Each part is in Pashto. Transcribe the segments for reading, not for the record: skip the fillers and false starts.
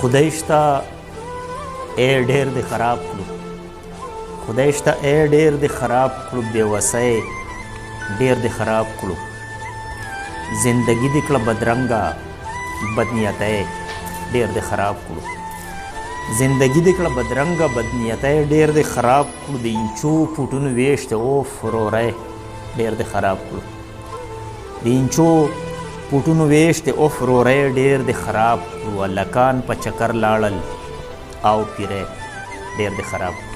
خدای شته ای ډېر دې خراب کړو، خدای شته ای ډېر دې خراب کړو، بېوسی ډېر دې خراب کړو، زندگی دې کړه بدرنګه بدنیتی ډېر دې خراب کړو، زندگی دې کړه بدرنګه بدنیتی ډېر دې خراب کړو، د انچو پوټونو ویشت اوف وروری ډېر دې خراب کړو، د انچو پوټونو ویشت اوف وروری ډېر دې خراب کړو، هلکان په چکر لاړل او پیری ډېر دې خراب کړو،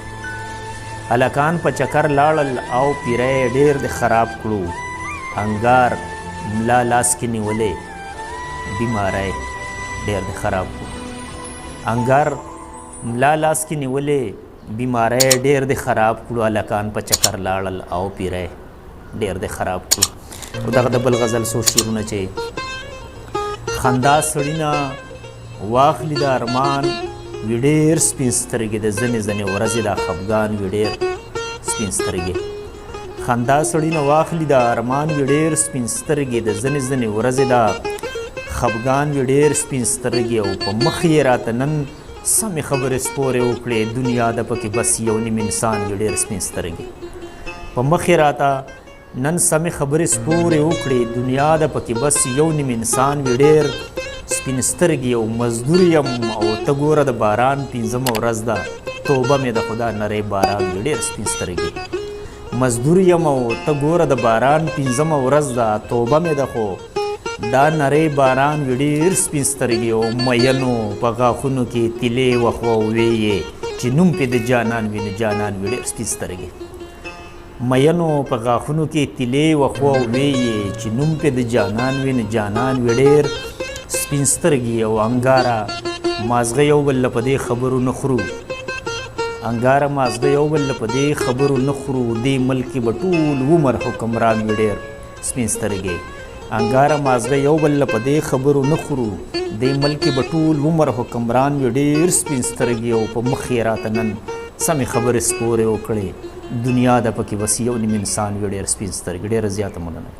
هلکان په چکر لاړل او پیری ډېر دې خراب کړو، انګار ملا لاس کې نیولې بیماری ډېر دې خراب کړو، انګار ملا لاس کې نیولې بیماری ډېر دې خراب کړو، هلکان په چکر لاړل او پیری ډېر دې خراب کړو. او دغه د بل غزل څو شعرونه چې خندا سړي نه واخلي د ارمان وي ډېر سپین سترګې د ځینې ځینې ورځې دا خفګان وي ډېر سپین سترګې، خندا سړي نه واخلي د ارمان وي ډېر سپین سترګې د ځینې ځینې ورځې دا خفګان وي ډېر سپین سترګې، او په مخ یې راته نن سمې خبرې سپورې وکړې دنیا د پکې بس یو نیم انسان وي ډېر سپین سترګې، په مخ یې راته نن سمې خبرې سپورې وکړې دنیا د پکې بس یو نیم انسان وي ډېر سپین سترګې، او مزدور یم او ته ګوره د باران پنځمه ورځ ده توبه مې د خدا نری باران وي ډېر سپین سترګې، مزدور یم او ته ګوره د باران پنځمه ورځ ده توبه مې د خو دا نری باران وي ډېر سپین سترګې، او مینو په غاښونو کې تیلې وخوه ویې چې نوم پې د جانان وي نه جانان وي ډېر سپین سترګې، مینو په غاښونو کې تیلې وخوه ویې چې نوم پې د جانان وي نه جانان وي ډېر سپین سترګې، او انګاره مازغه یو بل په دې خبرو نه خورو، انګاره مازغه یو بل په دې خبرو نه خورو، دې ملک به ټول عمر حکمران وي ډېر سپین سترګې، انګاره مازغه یو بل په دې خبرو نه خورو، دې ملک به ټول عمر حکمران وي ډېر سپین سترګې، او په مخ یې راته نن سمې خبرې سپورې وکړې دنیا د پکې بس یو نیم انسان وي ډېر سپین سترګې. ډېره زیاته مننه.